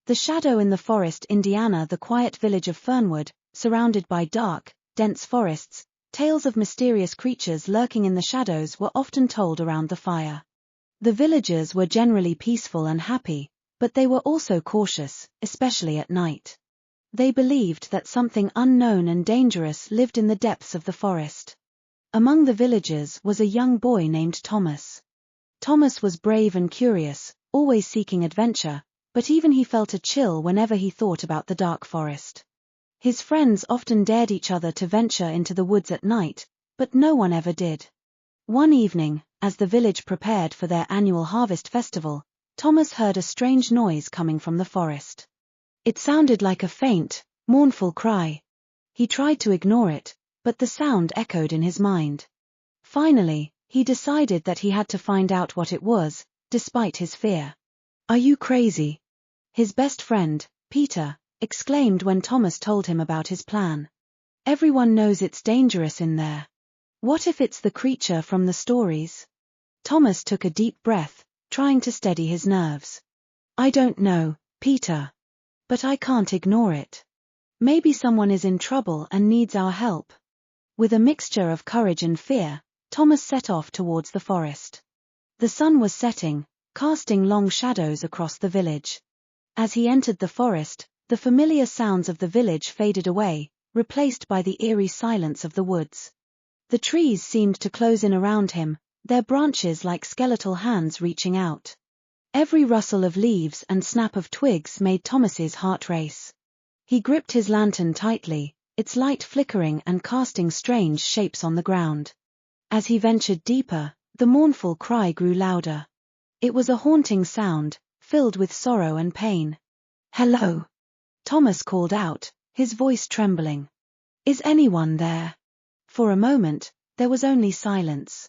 The shadow in the forest. Indiana. The quiet village of Fernwood, surrounded by dark, dense forests, tales of mysterious creatures lurking in the shadows were often told around the fire. The villagers were generally peaceful and happy, but they were also cautious, especially at night. They believed that something unknown and dangerous lived in the depths of the forest. Among the villagers was a young boy named Thomas. Thomas was brave and curious, always seeking adventure, but even he felt a chill whenever he thought about the dark forest. His friends often dared each other to venture into the woods at night, but no one ever did. One evening, as the village prepared for their annual harvest festival, Thomas heard a strange noise coming from the forest. It sounded like a faint, mournful cry. He tried to ignore it, but the sound echoed in his mind. Finally, he decided that he had to find out what it was, despite his fear. "Are you crazy?" his best friend, Peter, exclaimed when Thomas told him about his plan. "Everyone knows it's dangerous in there. What if it's the creature from the stories?" Thomas took a deep breath, trying to steady his nerves. "I don't know, Peter. But I can't ignore it. Maybe someone is in trouble and needs our help." With a mixture of courage and fear, Thomas set off towards the forest. The sun was setting, casting long shadows across the village. As he entered the forest, the familiar sounds of the village faded away, replaced by the eerie silence of the woods. The trees seemed to close in around him, their branches like skeletal hands reaching out. Every rustle of leaves and snap of twigs made Thomas's heart race. He gripped his lantern tightly, its light flickering and casting strange shapes on the ground. As he ventured deeper, the mournful cry grew louder. It was a haunting sound, filled with sorrow and pain. "Hello!" Thomas called out, his voice trembling. "Is anyone there?" For a moment, there was only silence.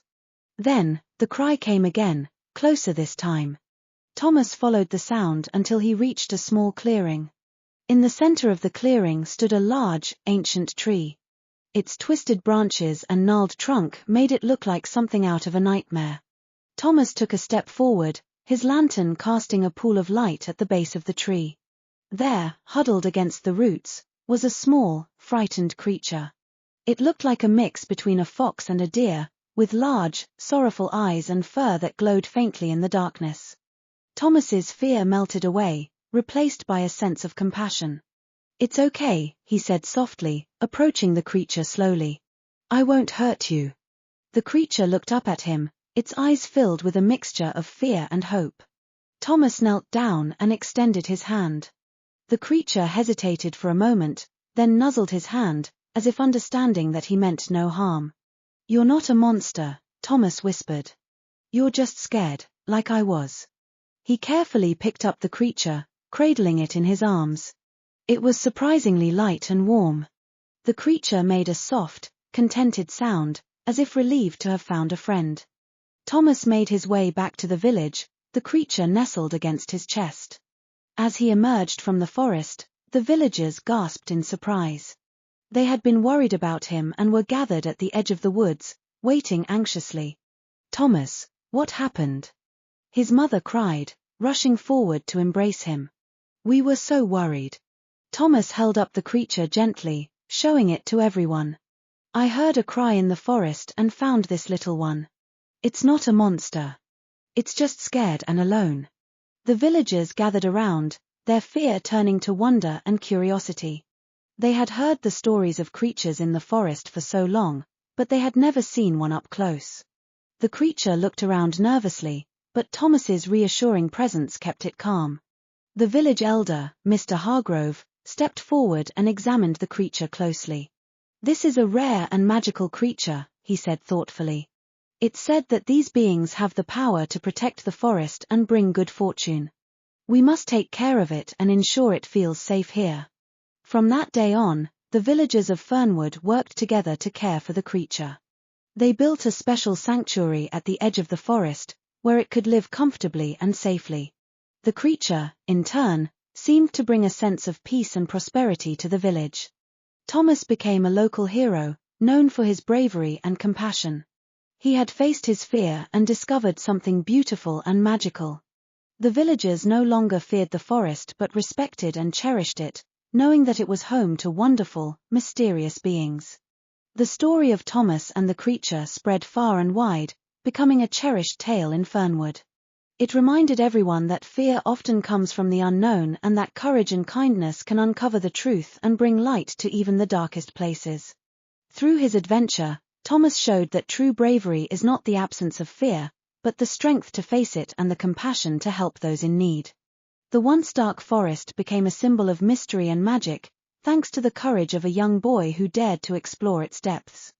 Then, the cry came again, closer this time. Thomas followed the sound until he reached a small clearing. In the center of the clearing stood a large, ancient tree. Its twisted branches and gnarled trunk made it look like something out of a nightmare. Thomas took a step forward, his lantern casting a pool of light at the base of the tree. There, huddled against the roots, was a small, frightened creature. It looked like a mix between a fox and a deer, with large, sorrowful eyes and fur that glowed faintly in the darkness. Thomas's fear melted away, replaced by a sense of compassion. "It's okay," he said softly, approaching the creature slowly. "I won't hurt you." The creature looked up at him, its eyes filled with a mixture of fear and hope. Thomas knelt down and extended his hand. The creature hesitated for a moment, then nuzzled his hand, as if understanding that he meant no harm. "You're not a monster," Thomas whispered. "You're just scared, like I was." He carefully picked up the creature, cradling it in his arms. It was surprisingly light and warm. The creature made a soft, contented sound, as if relieved to have found a friend. Thomas made his way back to the village, the creature nestled against his chest. As he emerged from the forest, the villagers gasped in surprise. They had been worried about him and were gathered at the edge of the woods, waiting anxiously. "Thomas, what happened?" his mother cried, rushing forward to embrace him. "We were so worried." Thomas held up the creature gently, showing it to everyone. "I heard a cry in the forest and found this little one. It's not a monster. It's just scared and alone." The villagers gathered around, their fear turning to wonder and curiosity. They had heard the stories of creatures in the forest for so long, but they had never seen one up close. The creature looked around nervously, but Thomas's reassuring presence kept it calm. The village elder, Mr. Hargrove, stepped forward and examined the creature closely. "This is a rare and magical creature," he said thoughtfully. "It's said that these beings have the power to protect the forest and bring good fortune. We must take care of it and ensure it feels safe here." From that day on, the villagers of Fernwood worked together to care for the creature. They built a special sanctuary at the edge of the forest, where it could live comfortably and safely. The creature, in turn, seemed to bring a sense of peace and prosperity to the village. Thomas became a local hero, known for his bravery and compassion. He had faced his fear and discovered something beautiful and magical. The villagers no longer feared the forest but respected and cherished it, knowing that it was home to wonderful, mysterious beings. The story of Thomas and the creature spread far and wide, becoming a cherished tale in Fernwood. It reminded everyone that fear often comes from the unknown and that courage and kindness can uncover the truth and bring light to even the darkest places. Through his adventure, Thomas showed that true bravery is not the absence of fear, but the strength to face it and the compassion to help those in need. The once dark forest became a symbol of mystery and magic, thanks to the courage of a young boy who dared to explore its depths.